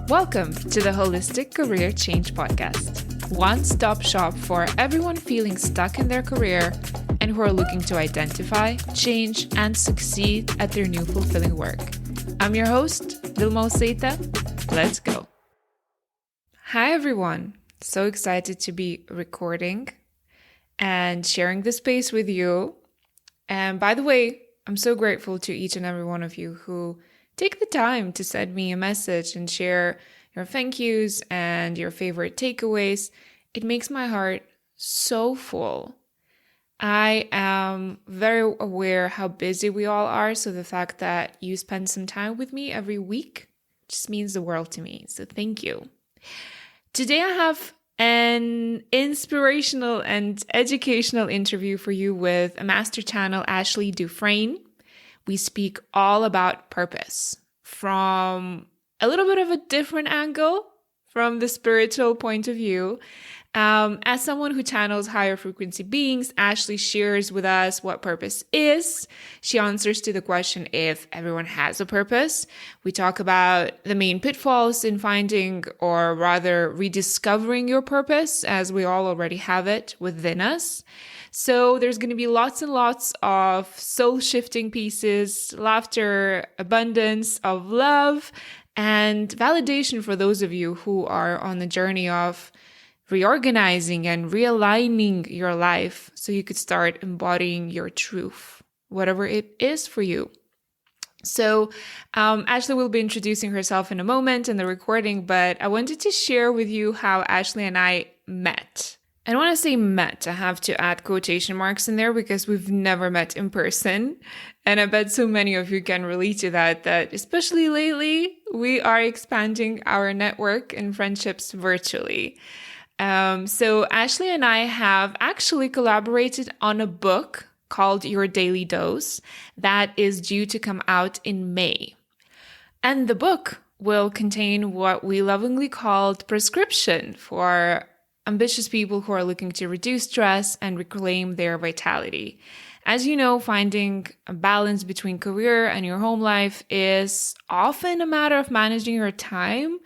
Welcome to the Holistic Career Change Podcast, one-stop shop for everyone feeling stuck in their career and who are looking to identify, change, and succeed at their new fulfilling work. I'm your host, Dilma Oseita. Let's go. Hi, everyone. So excited to be recording and sharing this space with you. And by the way, I'm so grateful to each and every one of you who take the time to send me a message and share your thank yous and your favorite takeaways. It makes my heart so full. I am very aware how busy we all are, so the fact that you spend some time with me every week just means the world to me. So thank you. Today I have an inspirational and educational interview for you with a master channel, Ashley Dufresne. We speak all about purpose from a little bit of a different angle, from the spiritual point of view. As someone who channels higher frequency beings, Ashley shares with us what purpose is. She answers to the question if everyone has a purpose. We talk about the main pitfalls in finding, or rather rediscovering, your purpose, as we all already have it within us. So there's going to be lots and lots of soul-shifting pieces, laughter, abundance of love, and validation for those of you who are on the journey of reorganizing and realigning your life so you could start embodying your truth, whatever it is for you. So Ashley will be introducing herself in a moment in the recording, but I wanted to share with you how Ashley and I met. And when I say met, I have to add quotation marks in there because we've never met in person. And I bet so many of you can relate to that especially lately, we are expanding our network and friendships virtually. So Ashley and I have actually collaborated on a book called Your Daily Dose that is due to come out in May. And the book will contain what we lovingly called prescription for ambitious people who are looking to reduce stress and reclaim their vitality. As you know, finding a balance between career and your home life is often a matter of managing your time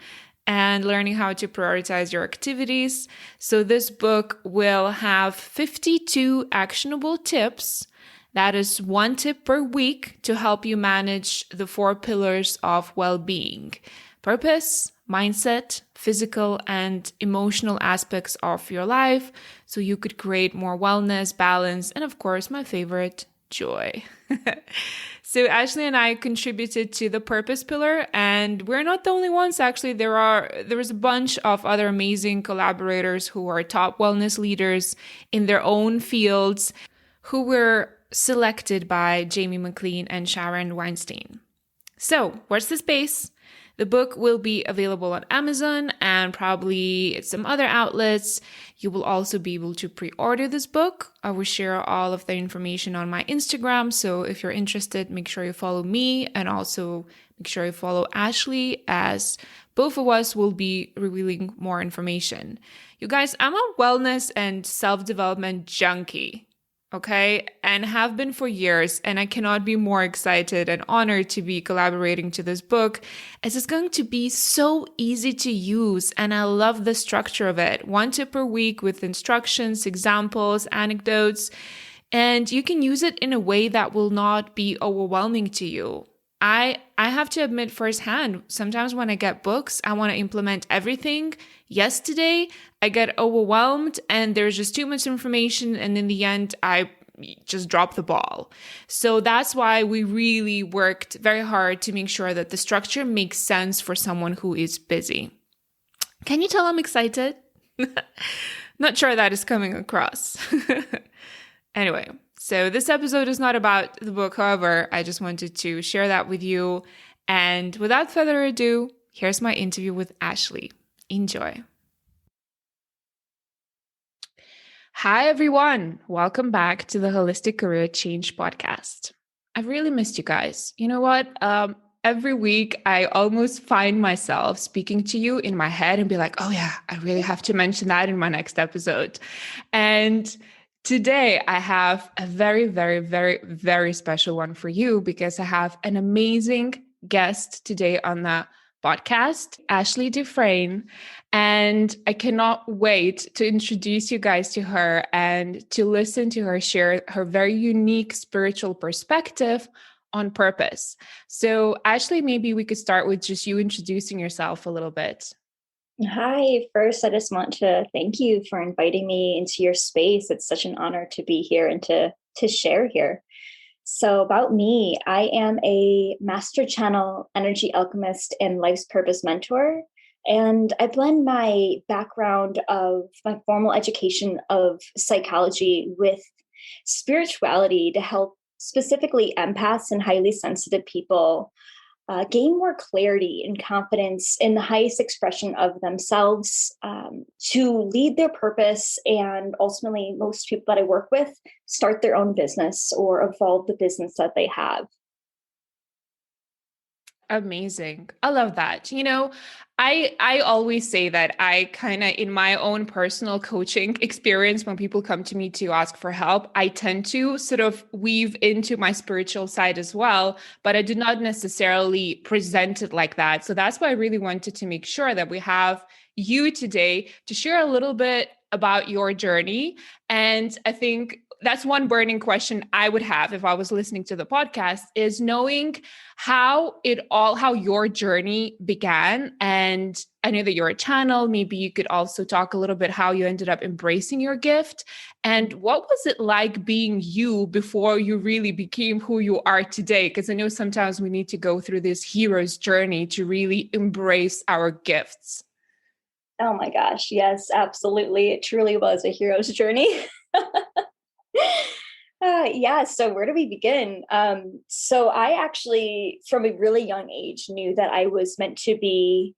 and learning how to prioritize your activities. So this book will have 52 actionable tips. That is one tip per week to help you manage the 4 pillars of well-being: purpose, mindset, physical, and emotional aspects of your life, so you could create more wellness, balance, and of course, my favorite, joy. So Ashley and I contributed to the purpose pillar, and we're not the only ones. Actually, there is a bunch of other amazing collaborators who are top wellness leaders in their own fields who were selected by Jamie McLean and Sharon Weinstein. So what's the space? The book will be available on Amazon and probably some other outlets. You will also be able to pre-order this book. I will share all of the information on my Instagram. So if you're interested, make sure you follow me and also make sure you follow Ashley, as both of us will be revealing more information. You guys, I'm a wellness and self-development junkie. Okay, and have been for years, and I cannot be more excited and honored to be collaborating to this book, as it's going to be so easy to use, and I love the structure of it. 1 tip per week with instructions, examples, anecdotes, and you can use it in a way that will not be overwhelming to you. I have to admit firsthand, sometimes when I get books, I want to implement everything yesterday. I get overwhelmed and there's just too much information, and in the end, I just drop the ball. So that's why we really worked very hard to make sure that the structure makes sense for someone who is busy. Can you tell I'm excited? Not sure that is coming across. Anyway. So this episode is not about the book, however, I just wanted to share that with you. And without further ado, here's my interview with Ashley. Enjoy. Hi, everyone. Welcome back to the Holistic Career Change Podcast. I've really missed you guys. You know what? Every week, I almost find myself speaking to you in my head and be like, oh yeah, I really have to mention that in my next episode. And today, I have a very, very, very, very special one for you because I have an amazing guest today on the podcast, Ashley Dufresne. And I cannot wait to introduce you guys to her and to listen to her share her very unique spiritual perspective on purpose. So, Ashley, maybe we could start with just you introducing yourself a little bit. Hi, first, I just want to thank you for inviting me into your space. It's such an honor to be here and to share here. So, about me, I am a master channel energy alchemist and life's purpose mentor. And I blend my background of my formal education of psychology with spirituality to help specifically empaths and highly sensitive people gain more clarity and confidence in the highest expression of themselves, to lead their purpose. And ultimately, most people that I work with start their own business or evolve the business that they have. Amazing. I love that. I always say that I kind of in my own personal coaching experience when people come to me to ask for help, I tend to sort of weave into my spiritual side as well, but I do not necessarily present it like that. So that's why I really wanted to make sure that we have you today to share a little bit about your journey. And I think that's one burning question I would have if I was listening to the podcast is knowing how your journey began. And I know that you're a channel. Maybe you could also talk a little bit how you ended up embracing your gift. And what was it like being you before you really became who you are today? Because I know sometimes we need to go through this hero's journey to really embrace our gifts. Oh my gosh, yes, absolutely. It truly was a hero's journey. Yeah, so where do we begin? So I actually, from a really young age, knew that I was meant to be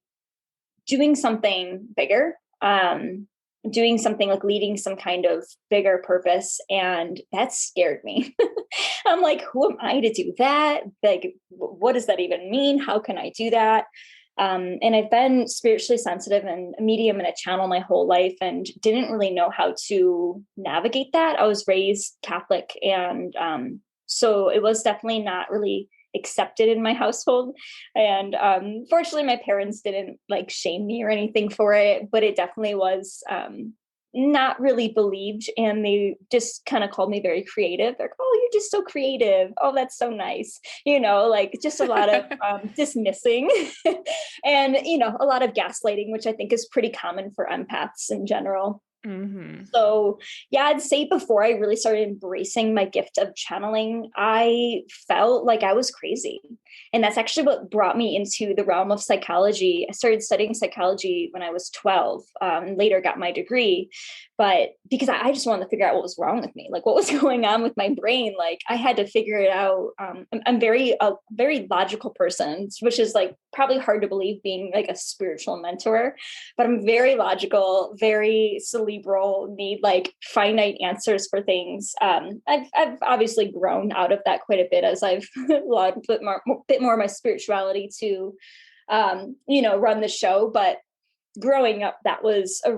doing something bigger, doing something like leading some kind of bigger purpose. And that scared me. I'm like, who am I to do that? Like, what does that even mean? How can I do that? And I've been spiritually sensitive and a medium and a channel my whole life and didn't really know how to navigate that. I was raised Catholic. And so it was definitely not really accepted in my household. And fortunately, my parents didn't like shame me or anything for it, but it definitely was not really believed. And they just kind of called me very creative. They're like, oh, you're just so creative. Oh, that's so nice. Like just a lot of dismissing and, a lot of gaslighting, which I think is pretty common for empaths in general. Mm-hmm. So, yeah, I'd say before I really started embracing my gift of channeling, I felt like I was crazy. And that's actually what brought me into the realm of psychology. I started studying psychology when I was 12, and later got my degree. But because I just wanted to figure out what was wrong with me, like what was going on with my brain. Like I had to figure it out. I'm a very logical person, which is like probably hard to believe being like a spiritual mentor, but I'm very logical, very cerebral, need like finite answers for things. I've obviously grown out of that quite a bit as I've allowed a bit more of my spirituality to, run the show. But growing up, that was a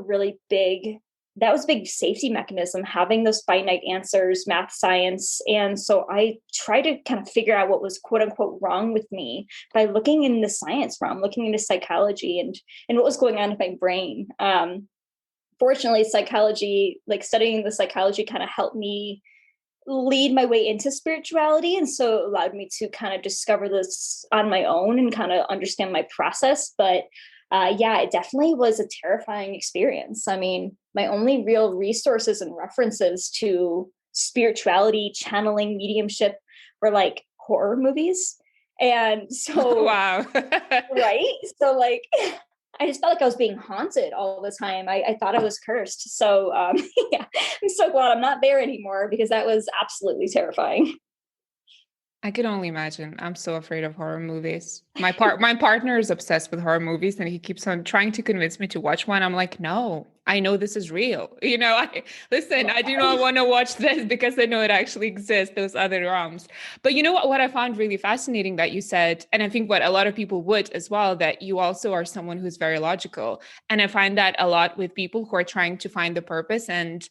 big safety mechanism, having those finite answers, math, science. And so I tried to kind of figure out what was quote unquote wrong with me by looking in the science realm, looking into psychology and what was going on in my brain. Fortunately, psychology, like studying the psychology kind of helped me lead my way into spirituality. And so it allowed me to kind of discover this on my own and kind of understand my process. But yeah, it definitely was a terrifying experience. I mean, my only real resources and references to spirituality, channeling, mediumship were like horror movies. And so, Wow. right. So like, I just felt like I was being haunted all the time. I thought I was cursed. So yeah, I'm so glad I'm not there anymore because that was absolutely terrifying. I can only imagine. I'm so afraid of horror movies. My partner is obsessed with horror movies and he keeps on trying to convince me to watch one. I'm like, no, I know this is real. I do not want to watch this because I know it actually exists, those other realms. But you know what I found really fascinating that you said, and I think what a lot of people would as well, that you also are someone who's very logical. And I find that a lot with people who are trying to find the purpose and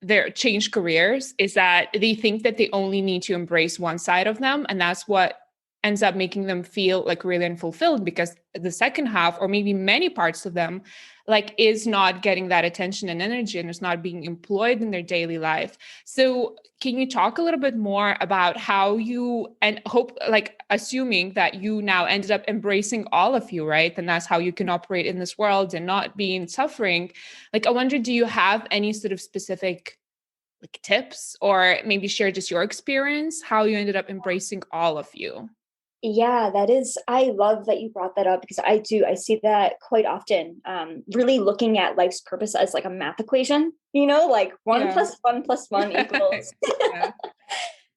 their change careers is that they think that they only need to embrace one side of them. And that's what ends up making them feel like really unfulfilled because the second half, or maybe many parts of them, like is not getting that attention and energy and is not being employed in their daily life. So can you talk a little bit more about how you, and hope, like assuming that you now ended up embracing all of you, right? And that's how you can operate in this world and not be in suffering. Like, I wonder, do you have any sort of specific like tips, or maybe share just your experience, how you ended up embracing all of you? Yeah, that is, I love that you brought that up because I see that quite often. Really looking at life's purpose as like a math equation, like one Yeah. plus one plus one equals. Yeah.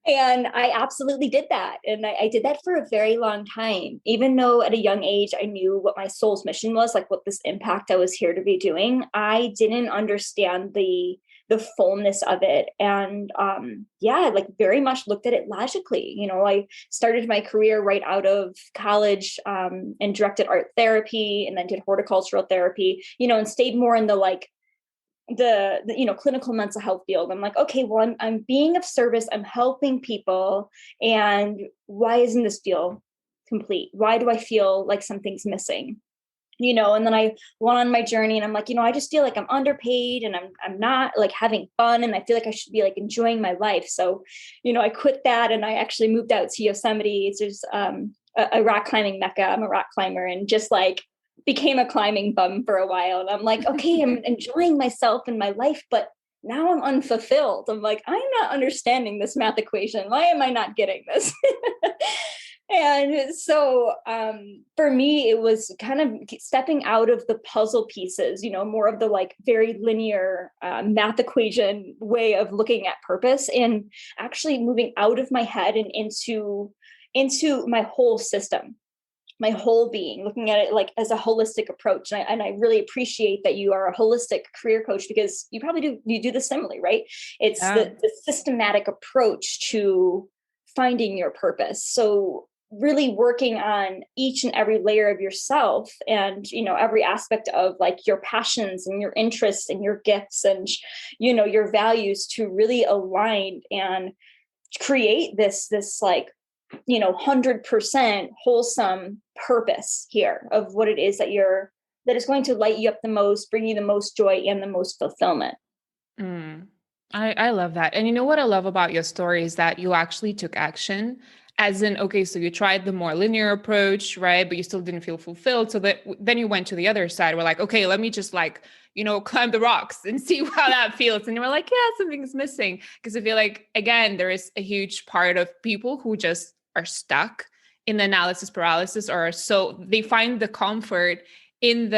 And I absolutely did that. And I did that for a very long time, even though at a young age, I knew what my soul's mission was, like what this impact I was here to be doing. I didn't understand the fullness of it. And yeah, like very much looked at it logically. I started my career right out of college and directed art therapy and then did horticultural therapy, and stayed more in the like the clinical mental health field. I'm like, okay, well, I'm being of service, I'm helping people, and why isn't this feel complete? Why do I feel like something's missing? And then I went on my journey and I'm like, I just feel like I'm underpaid and I'm not like having fun, and I feel like I should be like enjoying my life. So, I quit that and I actually moved out to Yosemite. It's just a rock climbing mecca. I'm a rock climber, and just like became a climbing bum for a while. And I'm like, okay, I'm enjoying myself and my life, but now I'm unfulfilled. I'm like, I'm not understanding this math equation. Why am I not getting this? And so for me, it was kind of stepping out of the puzzle pieces, more of the like very linear math equation way of looking at purpose, and actually moving out of my head and into my whole system, my whole being, looking at it like as a holistic approach. And I really appreciate that you are a holistic career coach, because you do this similarly, right? It's Yeah. the systematic approach to finding your purpose. So really working on each and every layer of yourself, and every aspect of like your passions and your interests and your gifts and your values, to really align and create this like 100% wholesome purpose here of what it is that is going to light you up the most, bring you the most joy and the most fulfillment. Mm. I love that. And you know what I love about your story is that you actually took action. As in, okay, so you tried the more linear approach, right? But you still didn't feel fulfilled. So that then you went to the other side. We're like, okay, let me just like, climb the rocks and see how that feels. And you were like, yeah, something's missing. Because I feel like, again, there is a huge part of people who just are stuck in the analysis paralysis, or so they find the comfort in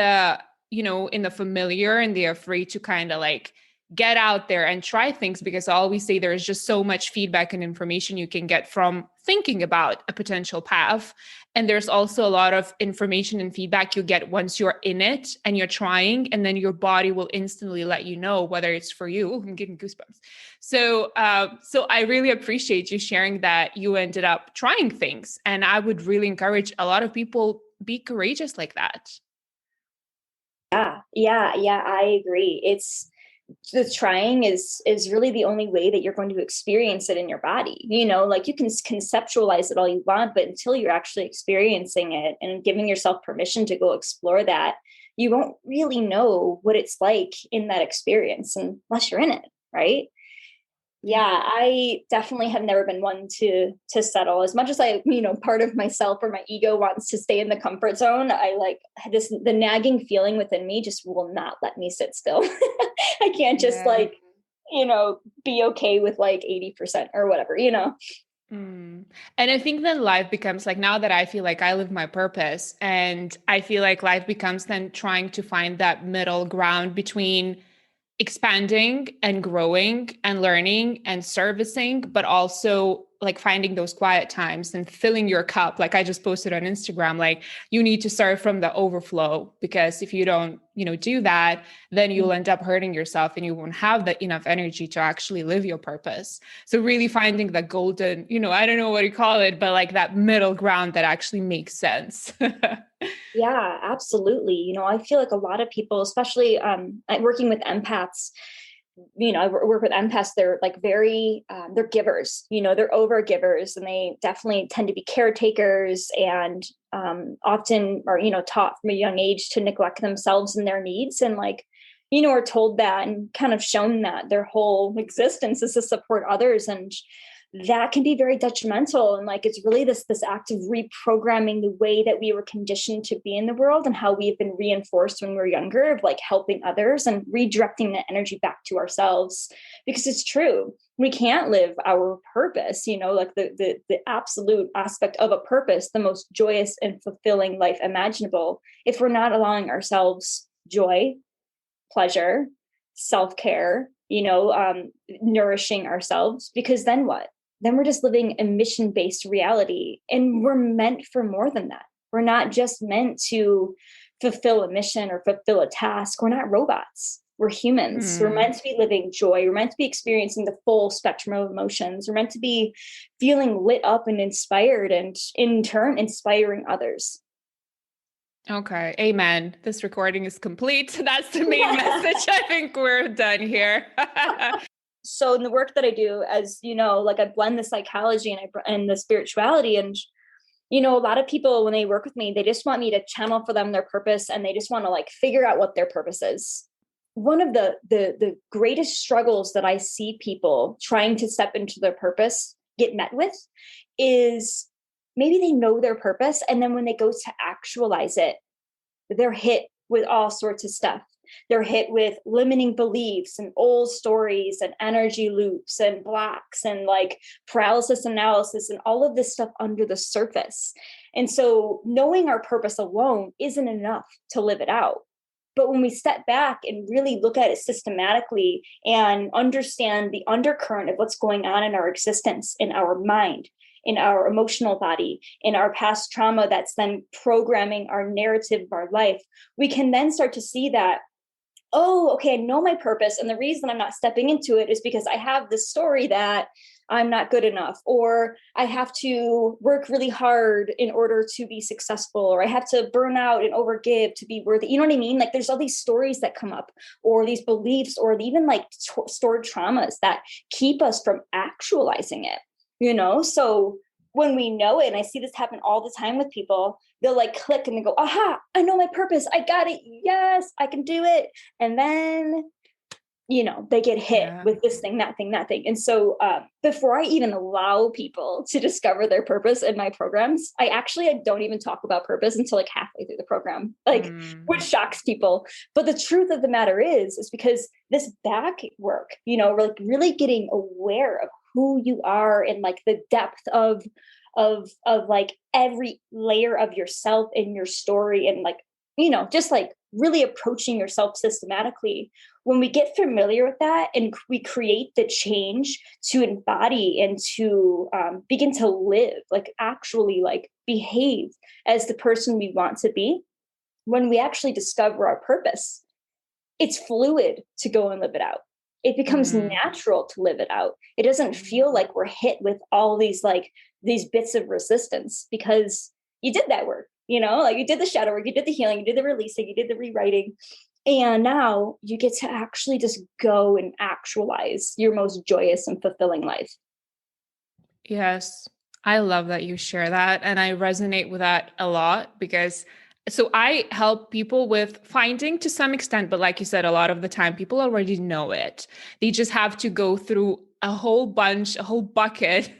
in the familiar, and they're afraid to kind of like get out there and try things, because I always say there is just so much feedback and information you can get from thinking about a potential path. And there's also a lot of information and feedback you get once you're in it and you're trying, and then your body will instantly let you know whether it's for you. Ooh, I'm getting goosebumps. So I really appreciate you sharing that you ended up trying things. And I would really encourage a lot of people, be courageous like that. Yeah, I agree. It's the trying is really the only way that you're going to experience it in your body. Like you can conceptualize it all you want, but until you're actually experiencing it and giving yourself permission to go explore that, you won't really know what it's like in that experience unless you're in it, right? Yeah, I definitely have never been one to settle. As much as I, part of myself or my ego wants to stay in the comfort zone, I like this, the nagging feeling within me just will not let me sit still. I can't just Yeah. like, be okay with like 80% or whatever. Mm. And I think then life becomes like, now that I feel like I live my purpose, and I feel like life becomes then trying to find that middle ground between expanding and growing and learning and servicing, but also like finding those quiet times and filling your cup. Like I just posted on Instagram, like you need to start from the overflow, because if you don't, do that, then you'll end up hurting yourself and you won't have the enough energy to actually live your purpose. So really finding the golden, I don't know what you call it, but like that middle ground that actually makes sense. Yeah, absolutely. I feel like a lot of people, especially working with empaths, I work with empaths. They're like very, they're givers, they're over givers, and they definitely tend to be caretakers, and often are, taught from a young age to neglect themselves and their needs. And like, are told that and kind of shown that their whole existence is to support others. And that can be very detrimental. And like, it's really this act of reprogramming the way that we were conditioned to be in the world and how we've been reinforced when we were younger, of like helping others and redirecting the energy back to ourselves. Because it's true, we can't live our purpose, like the absolute aspect of a purpose, the most joyous and fulfilling life imaginable, if we're not allowing ourselves joy, pleasure, self-care, nourishing ourselves. Because then what? Then we're just living a mission-based reality. And we're meant for more than that. We're not just meant to fulfill a mission or fulfill a task. We're not robots. We're humans. We're meant to be living joy. We're meant to be experiencing the full spectrum of emotions. We're meant to be feeling lit up and inspired, and in turn, inspiring others. Okay. Amen. This recording is complete. That's the main message. I think we're done here. So in the work that I do, as like I blend the psychology and the spirituality, and a lot of people, when they work with me, they just want me to channel for them their purpose, and they just want to like figure out what their purpose is. One of the greatest struggles that I see people trying to step into their purpose get met with is maybe they know their purpose, and then when they go to actualize it, they're hit with all sorts of stuff. They're hit with limiting beliefs and old stories and energy loops and blocks and like paralysis analysis and all of this stuff under the surface. And so knowing our purpose alone isn't enough to live it out. But when we step back and really look at it systematically and understand the undercurrent of what's going on in our existence, in our mind, in our emotional body, in our past trauma that's then programming our narrative of our life, we can then start to see that, oh, okay, I know my purpose. And the reason I'm not stepping into it is because I have this story that I'm not good enough, or I have to work really hard in order to be successful, or I have to burn out and overgive to be worthy. You know what I mean? Like there's all these stories that come up, or these beliefs, or even like stored traumas that keep us from actualizing it. So when we know it, and I see this happen all the time with people, they'll like click and they go, aha, I know my purpose. I got it. Yes, I can do it. And then, they get hit with this thing, that thing, that thing. And so before I even allow people to discover their purpose in my programs, I don't even talk about purpose until like halfway through the program, which shocks people. But the truth of the matter is because this back work, we're like really getting aware of who you are and like the depth of like every layer of yourself and your story, and like, just like really approaching yourself systematically. When we get familiar with that and we create the change to embody and to begin to live, like actually like behave as the person we want to be, when we actually discover our purpose, it's fluid to go and live it out. It becomes natural to live it out. It doesn't feel like we're hit with all these bits of resistance, because you did that work, like you did the shadow work, you did the healing, you did the releasing, you did the rewriting. And now you get to actually just go and actualize your most joyous and fulfilling life. Yes. I love that you share that. And I resonate with that a lot, because so I help people with finding to some extent, but like you said, a lot of the time people already know it. They just have to go through a whole bucket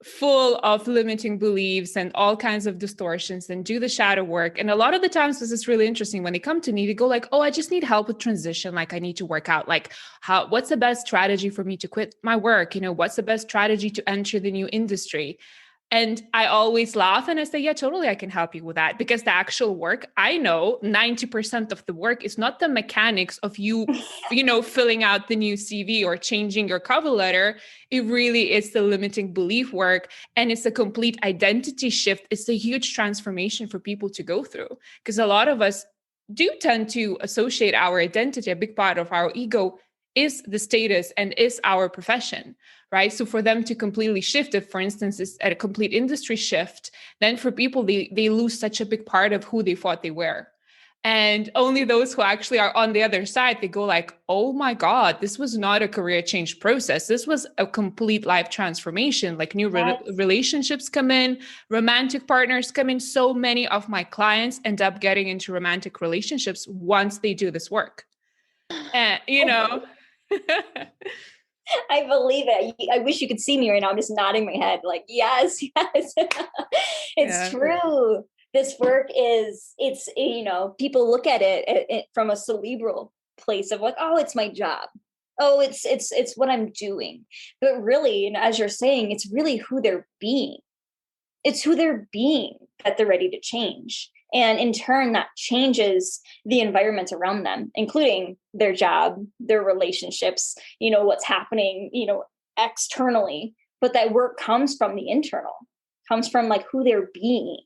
full of limiting beliefs and all kinds of distortions, and do the shadow work. And a lot of the times this is really interesting. When they come to me, they go like, oh, I just need help with transition. Like I need to work out, like what's the best strategy for me to quit my work? What's the best strategy to enter the new industry? And I always laugh and I say, yeah, totally, I can help you with that. Because the actual work, I know 90% of the work is not the mechanics of you, filling out the new CV or changing your cover letter. It really is the limiting belief work. And it's a complete identity shift. It's a huge transformation for people to go through. Because a lot of us do tend to associate our identity, a big part of our ego is the status and is our profession, right? So for them to completely shift, if for instance, it's a complete industry shift, then for people, they lose such a big part of who they thought they were. And only those who actually are on the other side, they go like, oh my God, this was not a career change process. This was a complete life transformation. Like new relationships come in, romantic partners come in. So many of my clients end up getting into romantic relationships once they do this work. And, you know, I believe it. I wish you could see me right now. I'm just nodding my head like, yes, yes. It's true. This work it's, people look at it from a cerebral place of like, oh, it's my job. Oh, it's what I'm doing. But really, and as you're saying, it's really who they're being. It's who they're being that they're ready to change. And in turn, that changes the environment around them, including their job, their relationships, what's happening, externally. But that work comes from the internal, comes from like who they're being.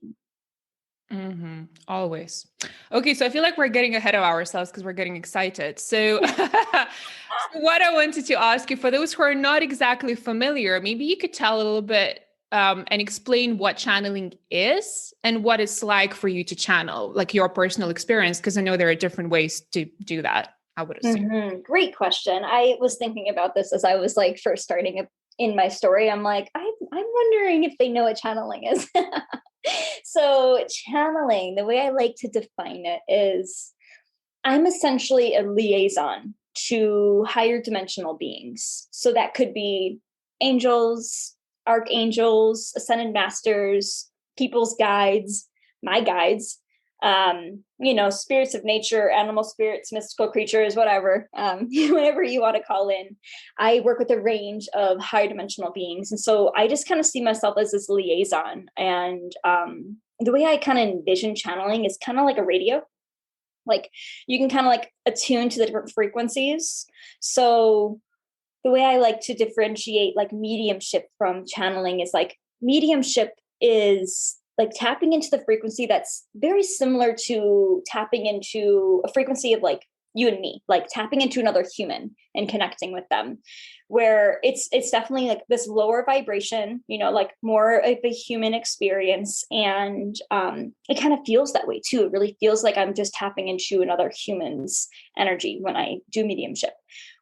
Mm-hmm. Always. Okay. So I feel like we're getting ahead of ourselves because we're getting excited. So what I wanted to ask you, for those who are not exactly familiar, maybe you could tell a little bit and explain what channeling is and what it's like for you to channel, like your personal experience, because I know there are different ways to do that, I would assume. Mm-hmm. Great question. I was thinking about this as I was like first starting in my story. I'm like, I'm wondering if they know what channeling is. So channeling, the way I like to define it is I'm essentially a liaison to higher dimensional beings. So that could be angels, archangels, ascended masters, people's guides, my guides, spirits of nature, animal spirits, mystical creatures, whatever, whatever you want to call in. I work with a range of high dimensional beings. And so I just kind of see myself as this liaison. And the way I kind of envision channeling is kind of like a radio. Like you can kind of like attune to the different frequencies. So the way I like to differentiate like mediumship from channeling is like mediumship is like tapping into the frequency that's very similar to tapping into a frequency of like you and me, like tapping into another human and connecting with them, where it's definitely like this lower vibration, like more of a human experience. And it kind of feels that way too. It really feels like I'm just tapping into another human's energy when I do mediumship.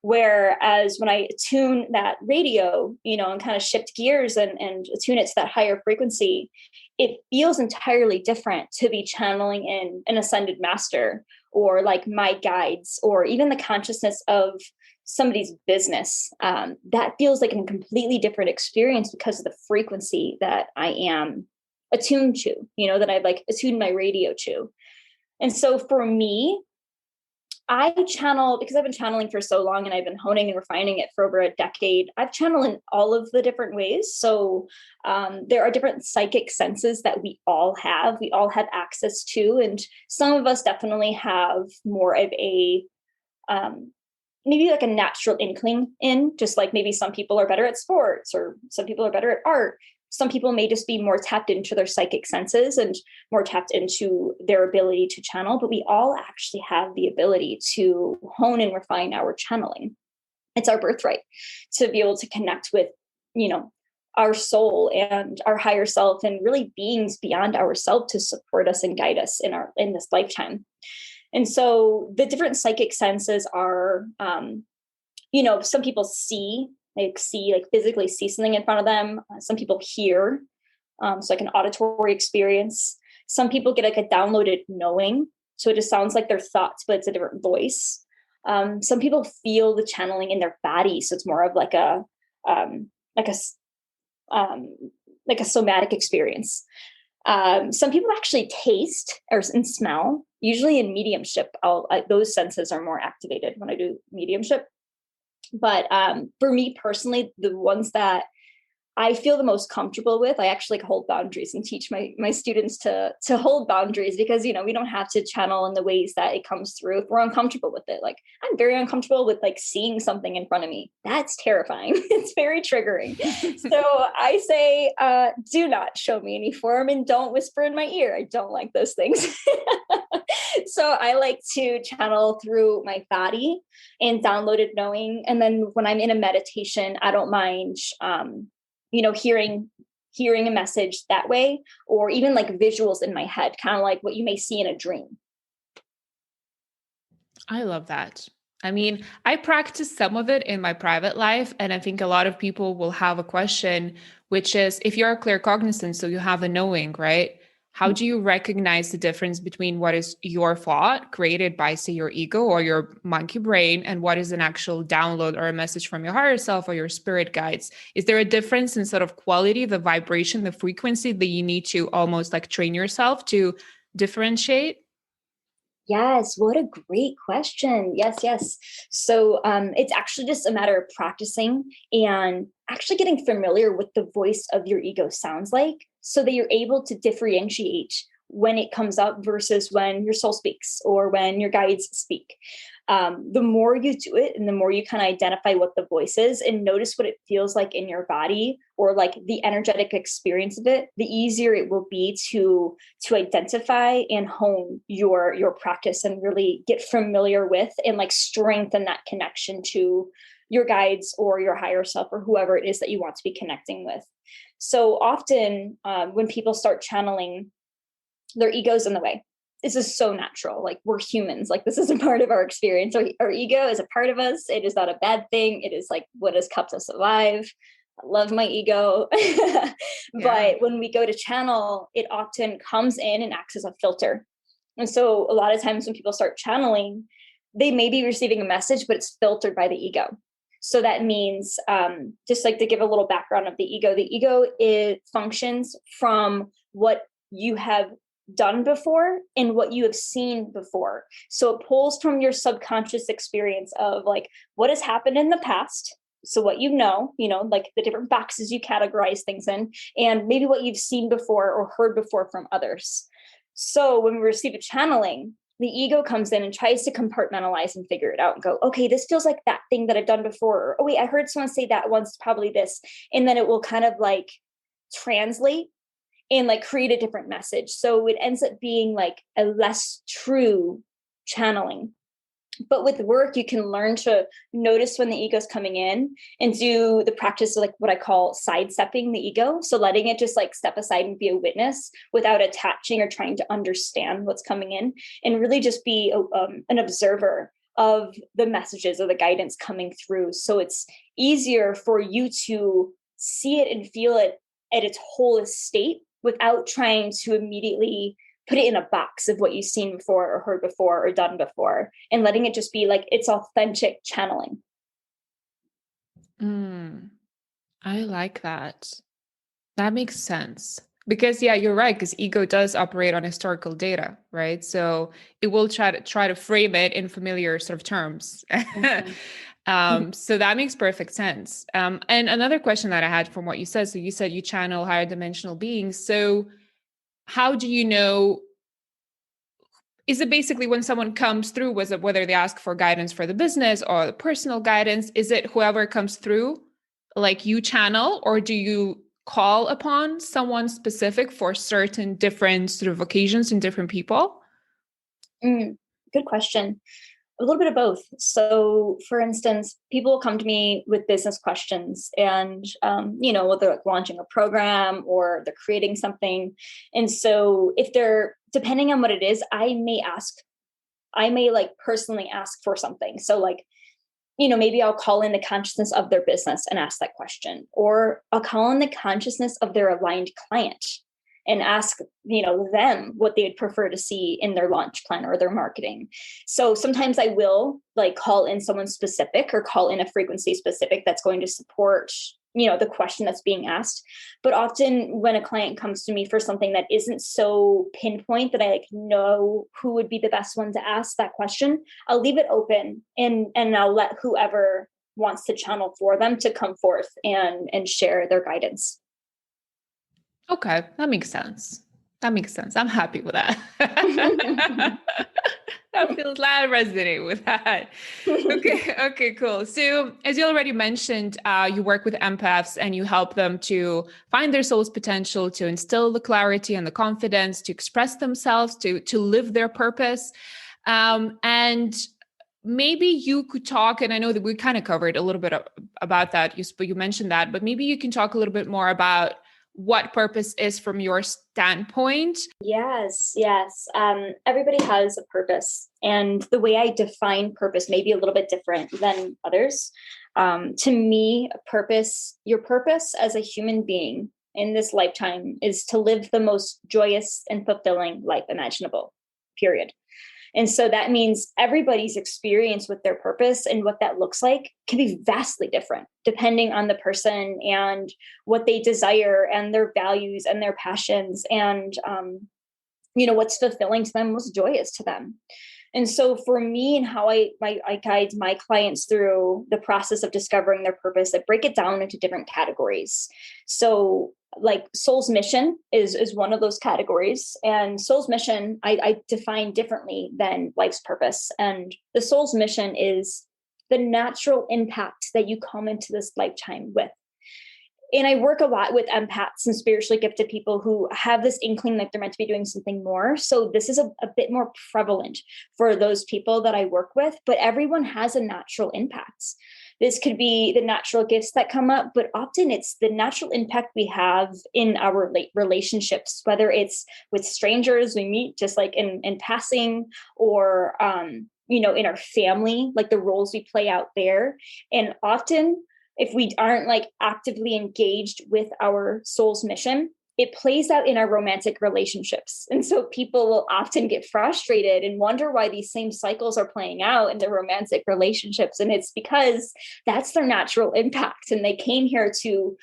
Whereas when I attune that radio, and kind of shift gears and attune it to that higher frequency, it feels entirely different to be channeling in an ascended master or like my guides, or even the consciousness of somebody's business. That feels like a completely different experience because of the frequency that I am attuned to, that I've like attuned my radio to. And so for me, I channel, because I've been channeling for so long and I've been honing and refining it for over a decade. I've channeled in all of the different ways. So there are different psychic senses that we all have access to. And some of us definitely have more of a, maybe like a natural inkling in, just like maybe some people are better at sports or some people are better at art. Some people may just be more tapped into their psychic senses and more tapped into their ability to channel, but we all actually have the ability to hone and refine our channeling. It's our birthright to be able to connect with, our soul and our higher self and really beings beyond ourselves to support us and guide us in this lifetime. And so the different psychic senses are, some people see, physically see something in front of them. Some people hear, so like an auditory experience. Some people get like a downloaded knowing. So it just sounds like their thoughts, but it's a different voice. Some people feel the channeling in their body. So it's more of like a somatic experience. Some people actually taste and smell. Usually in mediumship, those senses are more activated when I do mediumship. But for me personally, the ones that I feel the most comfortable with, I actually hold boundaries and teach my students to hold boundaries, because, we don't have to channel in the ways that it comes through if we're uncomfortable with it. Like I'm very uncomfortable with like seeing something in front of me. That's terrifying. It's very triggering. So I say, do not show me any form and don't whisper in my ear. I don't like those things. So I like to channel through my body and downloaded knowing. And then when I'm in a meditation, I don't mind, hearing a message that way, or even like visuals in my head, kind of like what you may see in a dream. I love that. I mean, I practice some of it in my private life, and I think a lot of people will have a question, which is if you're a clear cognizant, so you have a knowing, right? How do you recognize the difference between what is your thought created by, say, your ego or your monkey brain, and what is an actual download or a message from your higher self or your spirit guides? Is there a difference in sort of quality, the vibration, the frequency that you need to almost like train yourself to differentiate? Yes, what a great question. Yes, yes. So it's actually just a matter of practicing and actually getting familiar with the voice of your ego sounds like, so that you're able to differentiate when it comes up versus when your soul speaks or when your guides speak. The more you do it and the more you kind of identify what the voice is and notice what it feels like in your body or like the energetic experience of it, the easier it will be to identify and hone your practice and really get familiar with and like strengthen that connection to your guides or your higher self or whoever it is that you want to be connecting with. So often when people start channeling, their ego's in the way. This is so natural. Like, we're humans. Like, this is a part of our experience. Our ego is a part of us. It is not a bad thing. It is like what has kept us alive. I love my ego. Yeah. But when we go to channel, it often comes in and acts as a filter. And so a lot of times when people start channeling, they may be receiving a message, but it's filtered by the ego. So that means, just like to give a little background of the ego, it functions from what you have done before and what you have seen before. So it pulls from your subconscious experience of like what has happened in the past. So what like the different boxes you categorize things in, and maybe what you've seen before or heard before from others. So when we receive a channeling, the ego comes in and tries to compartmentalize and figure it out and go, okay, this feels like that thing that I've done before. Or, oh, wait, I heard someone say that once, probably this. And then it will kind of like translate and like create a different message. So it ends up being like a less true channeling. But with work, you can learn to notice when the ego's coming in and do the practice of like what I call sidestepping the ego. So letting it just like step aside and be a witness without attaching or trying to understand what's coming in, and really just be an observer of the messages or the guidance coming through. So it's easier for you to see it and feel it at its wholest state without trying to immediately put it in a box of what you've seen before or heard before or done before, and letting it just be like it's authentic channeling. Mm, I like that. That makes sense. Because yeah, you're right, because ego does operate on historical data, right? So it will try to frame it in familiar sort of terms. Mhm. So that makes perfect sense. And another question that I had from what you said, so you said you channel higher dimensional beings. So how do you know? Is it basically when someone comes through, was it whether they ask for guidance for the business or the personal guidance? Is it whoever comes through, like you channel, or do you call upon someone specific for certain different sort of occasions and different people? Mm, good question. A little bit of both. So, for instance, people will come to me with business questions, and whether like launching a program or they're creating something. And so, if they're depending on what it is, I may like personally ask for something. So, like, maybe I'll call in the consciousness of their business and ask that question, or I'll call in the consciousness of their aligned client and ask, them what they would prefer to see in their launch plan or their marketing. So sometimes I will like call in someone specific or call in a frequency specific that's going to support, the question that's being asked. But often when a client comes to me for something that isn't so pinpoint that I like know who would be the best one to ask that question, I'll leave it open and I'll let whoever wants to channel for them to come forth and share their guidance. Okay, that makes sense. That makes sense. I'm happy with that. I resonate with that. Okay, okay, cool. So, as you already mentioned, you work with empaths and you help them to find their soul's potential, to instill the clarity and the confidence, to express themselves, to live their purpose. And maybe you could talk, and I know that we kind of covered a little bit about that. You mentioned that, but maybe you can talk a little bit more about what purpose is from your standpoint? Yes. Everybody has a purpose. And the way I define purpose may be a little bit different than others. To me, your purpose as a human being in this lifetime is to live the most joyous and fulfilling life imaginable, period. And so that means everybody's experience with their purpose and what that looks like can be vastly different depending on the person and what they desire and their values and their passions and, what's fulfilling to them, what's joyous to them. And so for me and how I guide my clients through the process of discovering their purpose, I break it down into different categories. So like soul's mission is one of those categories. And soul's mission, I define differently than life's purpose. And the soul's mission is the natural impact that you come into this lifetime with. And I work a lot with empaths and spiritually gifted people who have this inkling that they're meant to be doing something more. So this is a bit more prevalent for those people that I work with, but everyone has a natural impact. This could be the natural gifts that come up, but often it's the natural impact we have in our relationships, whether it's with strangers we meet just like in passing or, in our family, like the roles we play out there. And often if we aren't like actively engaged with our soul's mission, it plays out in our romantic relationships. And so people will often get frustrated and wonder why these same cycles are playing out in their romantic relationships. And it's because that's their natural impact. And they came here to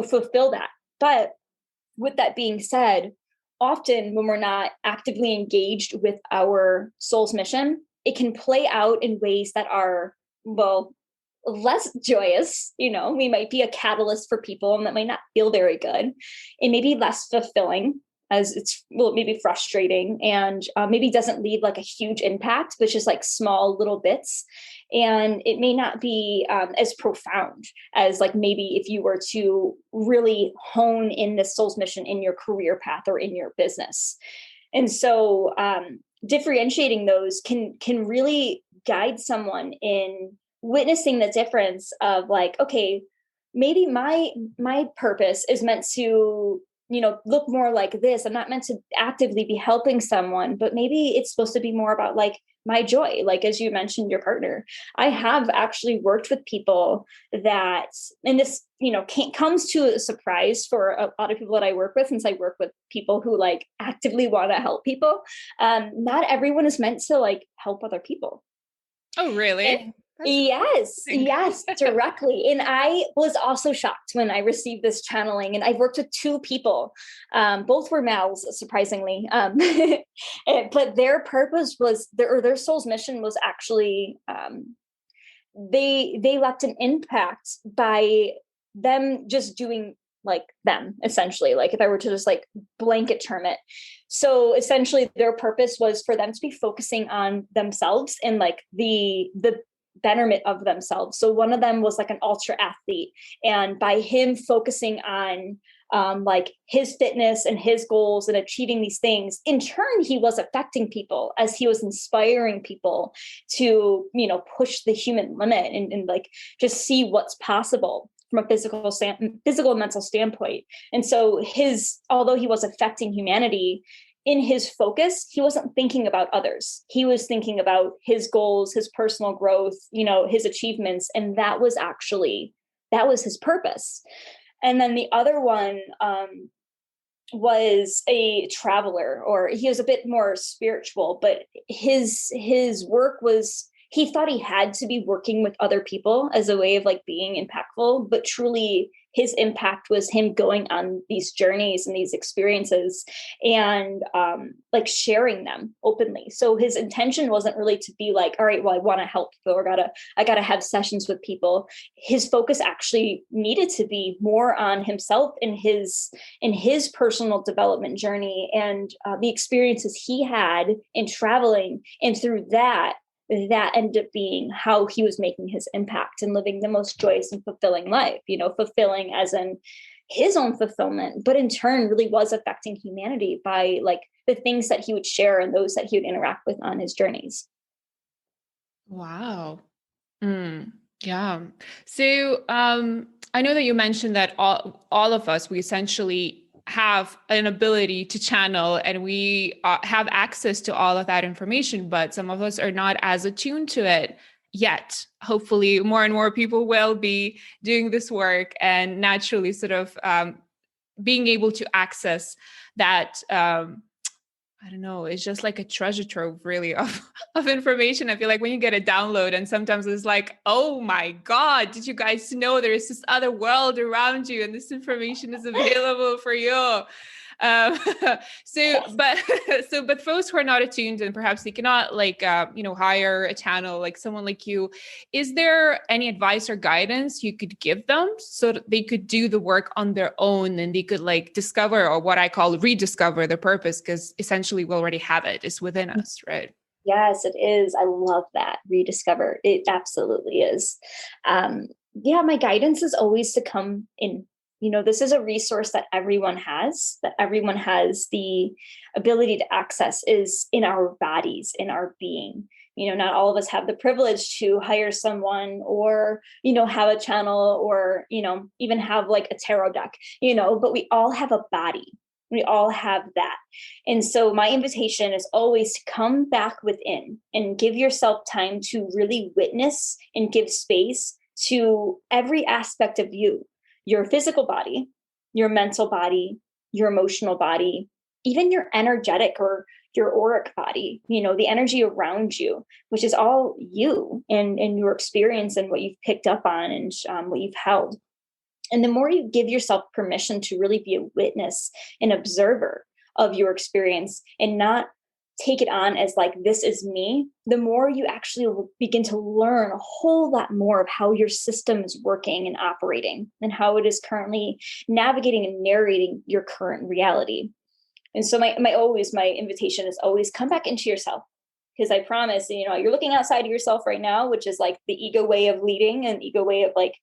fulfill that. But with that being said, often when we're not actively engaged with our soul's mission, it can play out in ways that are, less joyous. We might be a catalyst for people and that might not feel very good. It may be less fulfilling as it's maybe frustrating and maybe doesn't leave like a huge impact, but just like small little bits. And it may not be as profound as like maybe if you were to really hone in this soul's mission in your career path or in your business. And so differentiating those can really guide someone in witnessing the difference of like, okay, maybe my purpose is meant to, look more like this. I'm not meant to actively be helping someone, but maybe it's supposed to be more about like my joy. Like, as you mentioned, your partner, I have actually worked with people that, and this, comes to a surprise for a lot of people that I work with, since I work with people who like actively want to help people. Not everyone is meant to like help other people. Oh, really? And yes, directly. And I was also shocked when I received this channeling. And I've worked with two people, both were males, surprisingly. But their purpose was their soul's mission was actually they left an impact by them just doing like them, essentially. Like if I were to just like blanket term it. So essentially their purpose was for them to be focusing on themselves and like the betterment of themselves. So one of them was like an ultra athlete, and by him focusing on like his fitness and his goals and achieving these things, in turn he was affecting people as he was inspiring people to push the human limit and like just see what's possible from a physical and mental standpoint. And so although he was affecting humanity, in his focus, he wasn't thinking about others. He was thinking about his goals, his personal growth, his achievements. And that was his purpose. And then the other one was a traveler, or he was a bit more spiritual, but his work was, he thought he had to be working with other people as a way of like being impactful, but truly his impact was him going on these journeys and these experiences and like sharing them openly. So his intention wasn't really to be like, all right, well, I want to help people, or I gotta have sessions with people. His focus actually needed to be more on himself and his personal development journey and the experiences he had in traveling. And through that ended up being how he was making his impact and living the most joyous and fulfilling life, fulfilling as in his own fulfillment, but in turn really was affecting humanity by like the things that he would share and those that he would interact with on his journeys. Wow. Yeah. So I know that you mentioned that all of us, we essentially have an ability to channel and we have access to all of that information, but some of us are not as attuned to it yet. Hopefully, more and more people will be doing this work and naturally sort of being able to access that. I don't know, it's just like a treasure trove really of information. I feel like when you get a download and sometimes it's like, oh my God, did you guys know there is this other world around you and this information is available for you? Um, but but folks who are not attuned and perhaps they cannot like, hire a channel like someone like you, is there any advice or guidance you could give them so that they could do the work on their own and they could like discover, or what I call rediscover, the purpose? Because essentially we already have it. It's within us, right? Yes, it is. I love that. Rediscover. It absolutely is. Yeah, my guidance is always to come in. This is a resource that everyone has the ability to access, is in our bodies, in our being. Not all of us have the privilege to hire someone or, have a channel or, even have like a tarot deck, but we all have a body. We all have that. And so my invitation is always to come back within and give yourself time to really witness and give space to every aspect of you, your physical body, your mental body, your emotional body, even your energetic or your auric body, the energy around you, which is all you and your experience and what you've picked up on and what you've held. And the more you give yourself permission to really be a witness, an observer of your experience and not take it on as like, this is me, the more you actually will begin to learn a whole lot more of how your system is working and operating and how it is currently navigating and narrating your current reality. And so my invitation is always come back into yourself. Because I promise, you're looking outside of yourself right now, which is like the ego way of leading and ego way of like,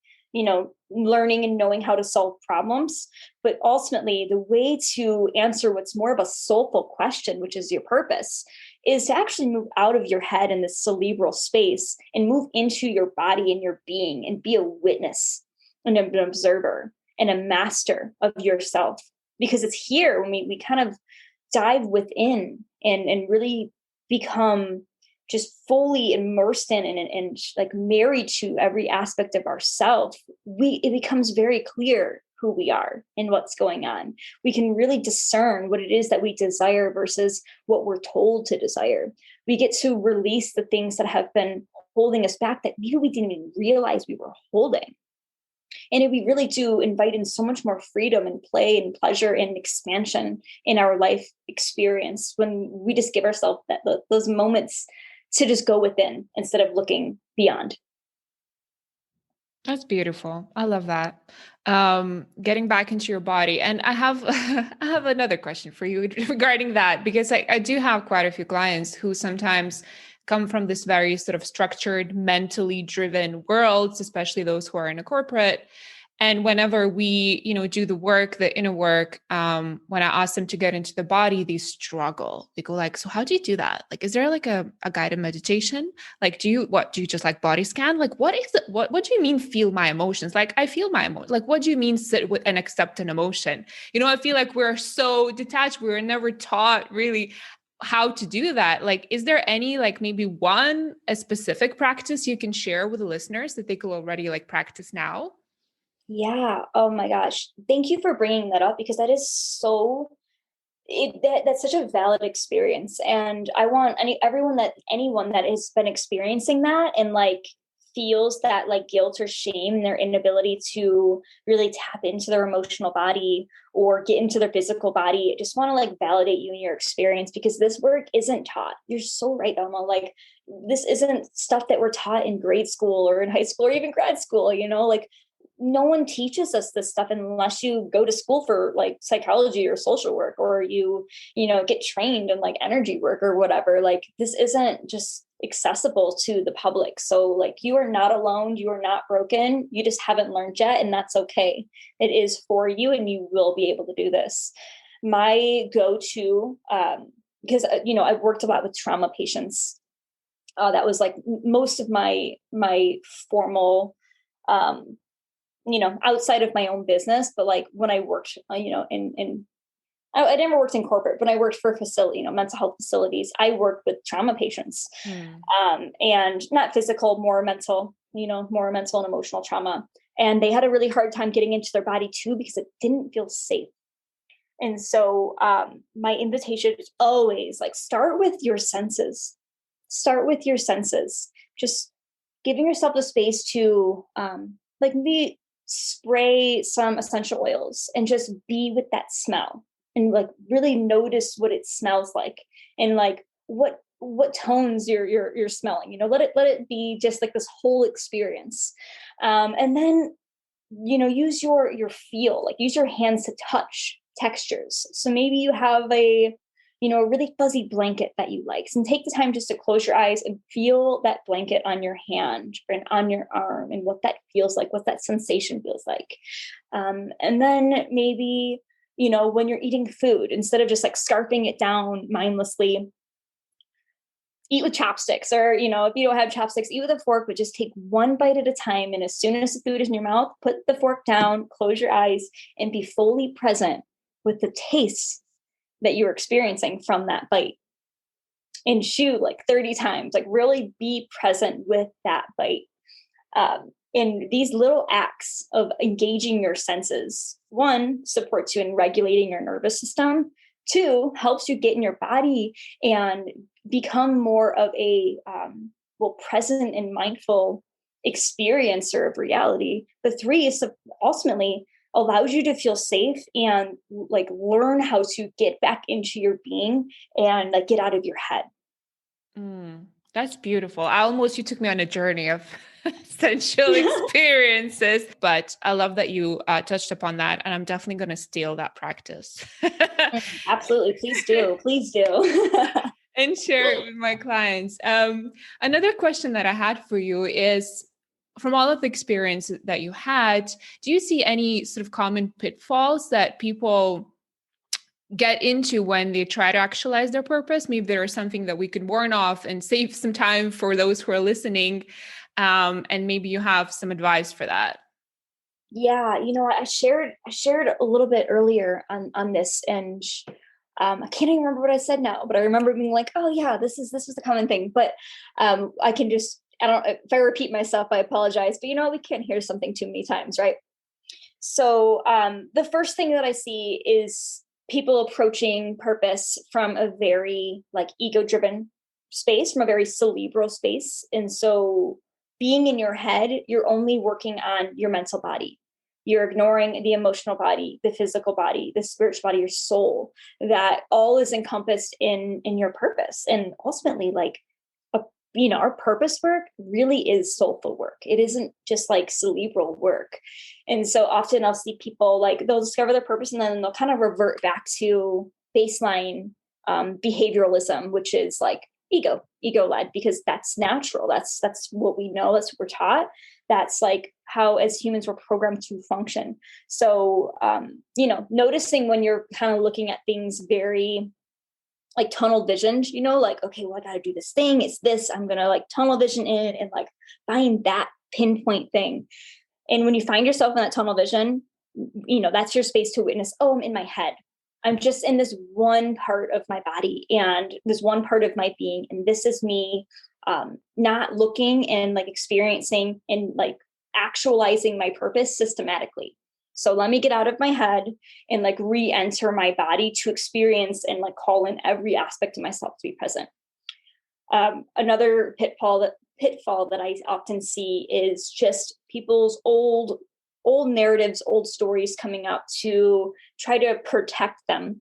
learning and knowing how to solve problems. But ultimately, the way to answer what's more of a soulful question, which is your purpose, is to actually move out of your head in this cerebral space and move into your body and your being and be a witness and an observer and a master of yourself. Because it's here when we kind of dive within and really become just fully immersed in and like married to every aspect of ourself, it becomes very clear who we are and what's going on. We can really discern what it is that we desire versus what we're told to desire. We get to release the things that have been holding us back that maybe we didn't even realize we were holding. And we really do invite in so much more freedom and play and pleasure and expansion in our life experience when we just give ourselves those moments to just go within instead of looking beyond. That's beautiful. I love that. Getting back into your body. And I have I have another question for you regarding that, because I do have quite a few clients who sometimes come from this very sort of structured, mentally driven worlds, especially those who are in a corporate. And whenever we, do the work, the inner work, when I ask them to get into the body, they struggle. They go like, so how do you do that? Like, is there like a guided meditation? Like, do you just like body scan? Like, what is it? What do you mean feel my emotions? Like, I feel my emotions. Like, what do you mean sit with and accept an emotion? I feel like we're so detached. We were never taught really how to do that. Like, is there any, like maybe a specific practice you can share with the listeners that they could already like practice now? Yeah. Oh my gosh. Thank you for bringing that up because that is that's such a valid experience. And I want anyone that has been experiencing that and like feels that like guilt or shame, their inability to really tap into their emotional body or get into their physical body. I just want to like validate you in your experience because this work isn't taught. You're so right, Elma. Like this isn't stuff that we're taught in grade school or in high school or even grad school, like no one teaches us this stuff unless you go to school for like psychology or social work or you get trained in like energy work or whatever. Like this isn't just accessible to the public. So like you are not alone. You are not broken. You just haven't learned yet. And that's okay. It is for you and you will be able to do this. My go-to, because, I've worked a lot with trauma patients. That was like most of my formal outside of my own business, but like when I worked, I never worked in corporate, but I worked for mental health facilities. I worked with trauma patients, and not physical, more mental and emotional trauma. And they had a really hard time getting into their body too, because it didn't feel safe. And so my invitation is always like, start with your senses. Just giving yourself the space to maybe spray some essential oils and just be with that smell, and like really notice what it smells like, and like what tones you're smelling. Let it be just like this whole experience. And then use your feel, like use your hands to touch textures. So maybe you have a really fuzzy blanket that you like, and take the time just to close your eyes and feel that blanket on your hand and on your arm, and what that feels like, what that sensation feels like. And then maybe, when you're eating food, instead of just like scarfing it down mindlessly, eat with chopsticks, or, if you don't have chopsticks, eat with a fork, but just take one bite at a time. And as soon as the food is in your mouth, put the fork down, close your eyes, and be fully present with the taste that you're experiencing from that bite. And chew like 30 times, like really be present with that bite. And these little acts of engaging your senses, one, supports you in regulating your nervous system. Two, helps you get in your body and become more of a present and mindful experiencer of reality. But three is ultimately allows you to feel safe and like learn how to get back into your being and like get out of your head. That's beautiful. You took me on a journey of essential experiences, but I love that you touched upon that. And I'm definitely going to steal that practice. Absolutely. Please do. Please do. And share it with my clients. Another question that I had for you is, from all of the experience that you had, do you see any sort of common pitfalls that people get into when they try to actualize their purpose? Maybe there is something that we could warn off and save some time for those who are listening. And maybe you have some advice for that. Yeah, I shared a little bit earlier on this, and I can't even remember what I said now, but I remember being like, oh yeah, this was the common thing. But if I repeat myself, I apologize, but we can't hear something too many times, right? So the first thing that I see is people approaching purpose from a very like ego-driven space, from a very cerebral space. And so being in your head, you're only working on your mental body. You're ignoring the emotional body, the physical body, the spiritual body, your soul. That all is encompassed in your purpose. And ultimately, like, our purpose work really is soulful work. It isn't just like cerebral work. And so often I'll see people like they'll discover their purpose and then they'll kind of revert back to baseline behavioralism, which is like ego led, because that's natural. That's what we know. That's what we're taught. That's like how as humans we're programmed to function. So, noticing when you're kind of looking at things very like tunnel visioned, like, okay, well, I got to do this thing. It's this, I'm going to like tunnel vision in and like find that pinpoint thing. And when you find yourself in that tunnel vision, that's your space to witness, oh, I'm in my head. I'm just in this one part of my body and this one part of my being. And this is me not looking and like experiencing and like actualizing my purpose systematically. So let me get out of my head and like re-enter my body to experience and like call in every aspect of myself to be present. Another pitfall that I often see is just people's old narratives, old stories coming up to try to protect them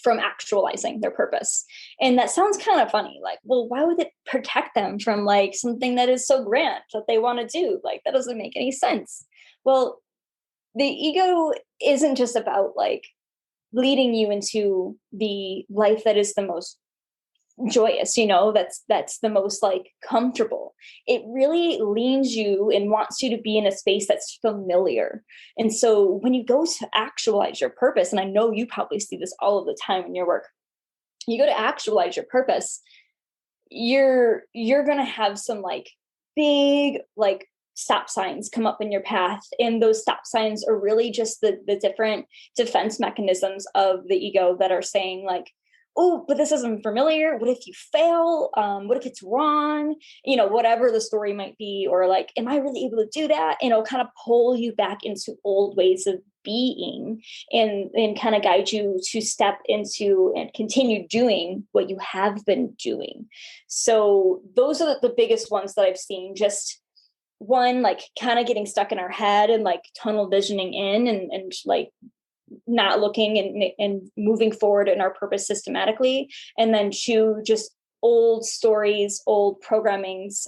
from actualizing their purpose. And that sounds kind of funny. Like, well, why would it protect them from like something that is so grand that they want to do? Like, that doesn't make any sense. Well, the ego isn't just about like leading you into the life that is the most joyous, that's the most like comfortable. It really leans you and wants you to be in a space that's familiar. And so when you go to actualize your purpose, and I know you probably see this all of the time in your work, you go to actualize your purpose, you're going to have some like big, like stop signs come up in your path. And those stop signs are really just the different defense mechanisms of the ego that are saying like, oh, but this isn't familiar. What if you fail? What if it's wrong? Whatever the story might be, or like, am I really able to do that? And it'll kind of pull you back into old ways of being and kind of guide you to step into and continue doing what you have been doing. So those are the biggest ones that I've seen. Just one, like kind of getting stuck in our head and like tunnel visioning in and like not looking and moving forward in our purpose systematically. And then two, just old stories, old programmings,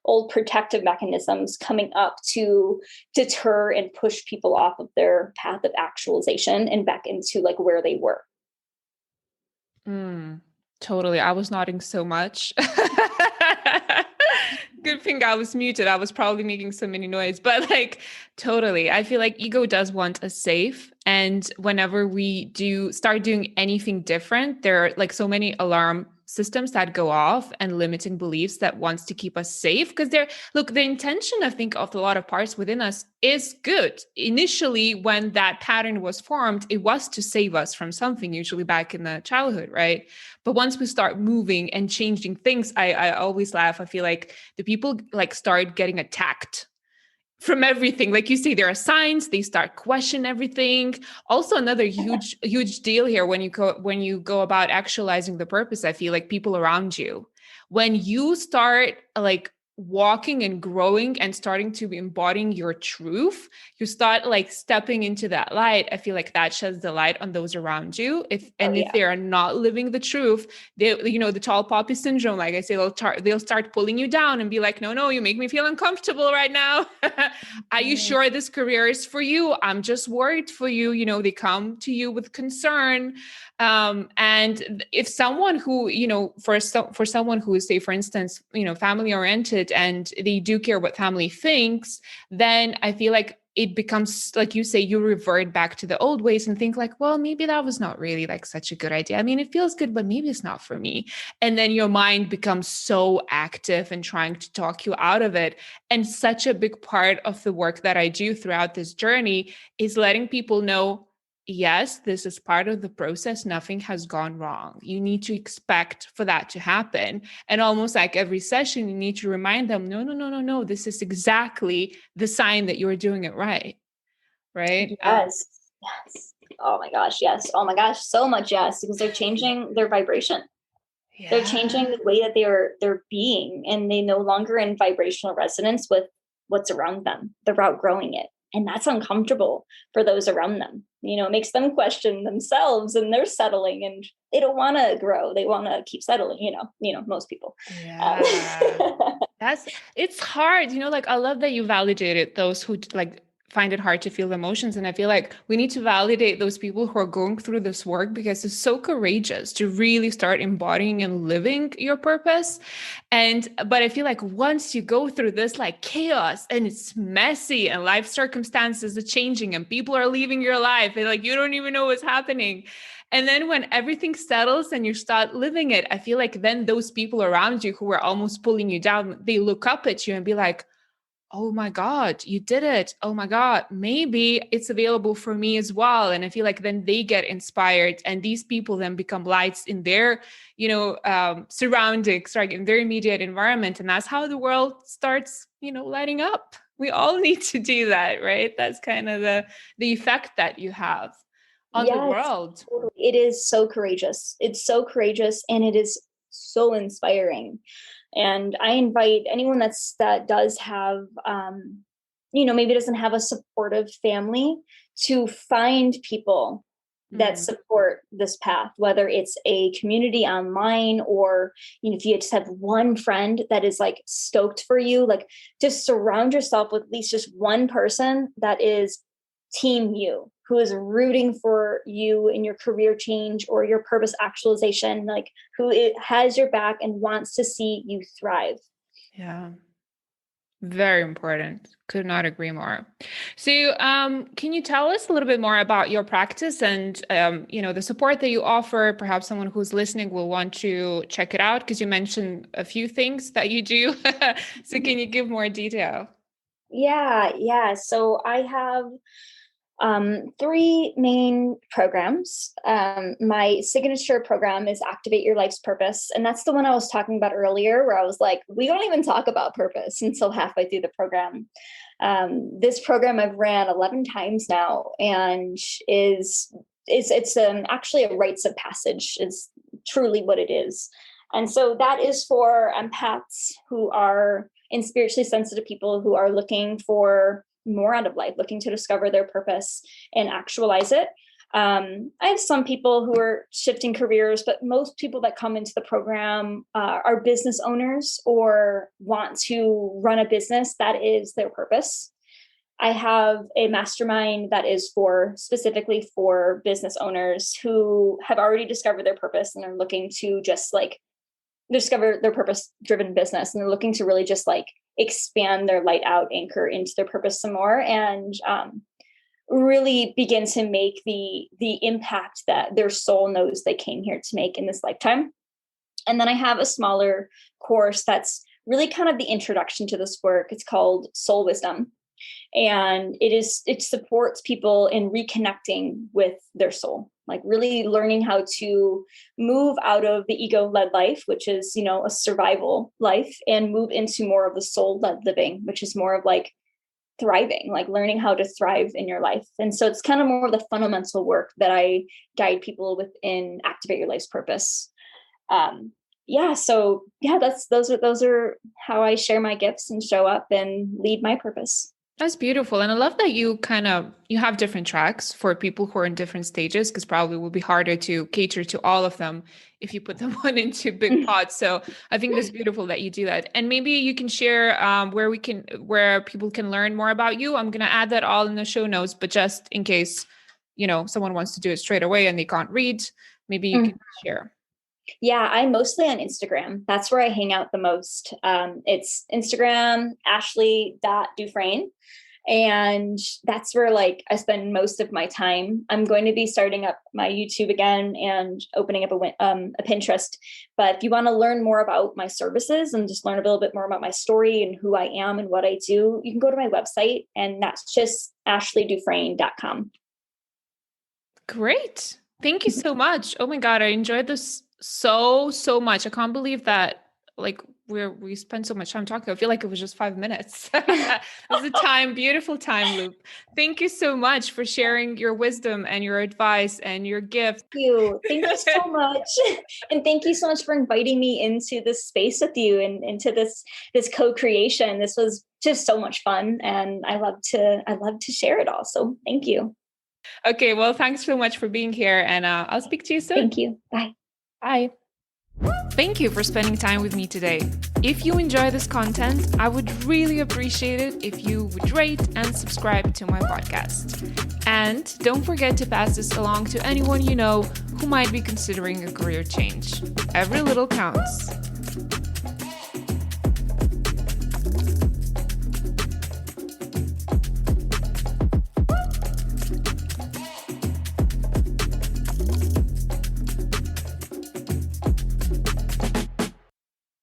old protective mechanisms coming up to deter and push people off of their path of actualization and back into like where they were. Totally. I was nodding so much. Good thing I was muted. I was probably making so many noise, but like totally. I feel like ego does want us safe. And whenever we do start doing anything different, there are like so many alarm systems that go off and limiting beliefs that wants to keep us safe. Because the intention, I think, of a lot of parts within us is good. Initially, when that pattern was formed, it was to save us from something, usually back in the childhood, right? But once we start moving and changing things, I always laugh. I feel like the people like start getting attacked from everything. Like you say, there are signs, they start question everything. Also, another huge deal here when you go about actualizing the purpose, I feel like people around you, when you start like walking and growing and starting to be embodying your truth, you start like stepping into that light. I feel like that sheds the light on those around you. If they are not living the truth, they, the tall poppy syndrome, like I say, they'll start pulling you down and be like, no, you make me feel uncomfortable right now. Are you sure this career is for you? I'm just worried for you. They come to you with concern. And if someone who, for someone who is, say, for instance, family oriented and they do care what family thinks, then I feel like it becomes, like you say, you revert back to the old ways and think like, well, maybe that was not really like such a good idea. I mean, it feels good, but maybe it's not for me. And then your mind becomes so active and trying to talk you out of it. And such a big part of the work that I do throughout this journey is letting people know, yes, this is part of the process. Nothing has gone wrong. You need to expect for that to happen. And almost like every session, you need to remind them, no. This is exactly the sign that you're doing it right. Right? Yes. Yes. Oh my gosh. Yes. Oh my gosh. So much yes, because they're changing their vibration. Yeah. They're changing the way that they're being, and they no longer in vibrational resonance with what's around them. They're outgrowing it. And that's uncomfortable for those around them. It makes them question themselves, and they're settling and they don't want to grow. They want to keep settling, most people. Yeah. It's hard, like I love that you validated those who like find it hard to feel emotions. And I feel like we need to validate those people who are going through this work, because it's so courageous to really start embodying and living your purpose. But I feel like once you go through this like chaos and it's messy and life circumstances are changing and people are leaving your life and like you don't even know what's happening. And then when everything settles and you start living it, I feel like then those people around you who are almost pulling you down, they look up at you and be like, oh my God, you did it. Oh my God, maybe it's available for me as well. And I feel like then they get inspired, and these people then become lights in their, surroundings, right, in their immediate environment. And that's how the world starts, lighting up. We all need to do that, right? That's kind of the effect that you have on the world. Totally. It is so courageous. It's so courageous, and it is so inspiring. And I invite anyone that does have, maybe doesn't have a supportive family, to find people that support this path, whether it's a community online or, if you just have one friend that is like stoked for you, like just surround yourself with at least just one person that is team you, who is rooting for you in your career change or your purpose actualization, like who has your back and wants to see you thrive. Yeah. Very important. Could not agree more. So, can you tell us a little bit more about your practice and, the support that you offer? Perhaps someone who's listening will want to check it out, because you mentioned a few things that you do. So can you give more detail? Yeah. So I have three main programs. My signature program is Activate Your Life's Purpose. And that's the one I was talking about earlier, where I was like, we don't even talk about purpose until halfway through the program. This program I've ran 11 times now, and it's actually a rites of passage is truly what it is. And so that is for empaths who are in spiritually sensitive people who are looking for more out of life, looking to discover their purpose and actualize it. I have some people who are shifting careers, but most people that come into the program are business owners or want to run a business that is their purpose. I have a mastermind that is specifically for business owners who have already discovered their purpose and are looking to just like discover their purpose driven business. And they're looking to really just like expand their light out anchor into their purpose some more and really begin to make the impact that their soul knows they came here to make in this lifetime. And then I have a smaller course that's really kind of the introduction to this work. It's called Soul Wisdom. And it supports people in reconnecting with their soul, like really learning how to move out of the ego-led life, which is, a survival life, and move into more of the soul-led living, which is more of like thriving, like learning how to thrive in your life. And so it's kind of more of the fundamental work that I guide people within Activate Your Life's Purpose. Those are how I share my gifts and show up and lead my purpose. That's beautiful. And I love that you have different tracks for people who are in different stages, because probably it will be harder to cater to all of them if you put them one into big pots. So I think it's beautiful that you do that. And maybe you can share where people can learn more about you. I'm going to add that all in the show notes, but just in case, someone wants to do it straight away and they can't read, maybe you can share. Yeah, I'm mostly on Instagram. That's where I hang out the most. It's Instagram, Ashley.Dufresne. And that's where I spend most of my time. I'm going to be starting up my YouTube again and opening up a Pinterest. But if you want to learn more about my services and just learn a little bit more about my story and who I am and what I do, you can go to my website, and that's just ashleydufresne.com. Great. Thank you so much. Oh my God, I enjoyed this so much. I can't believe that we spent so much time talking. I feel like it was just 5 minutes. It was a beautiful time loop. Thank you so much for sharing your wisdom and your advice and your gift. Thank you so much. And thank you so much for inviting me into this space with you and into this co-creation. This was just so much fun, and I love to share it all. So thank you. Okay, well, thanks so much for being here, and I'll speak to you soon. Thank you. Bye. Bye. Thank you for spending time with me today. If you enjoy this content, I would really appreciate it if you would rate and subscribe to my podcast. And don't forget to pass this along to anyone you know who might be considering a career change. Every little counts.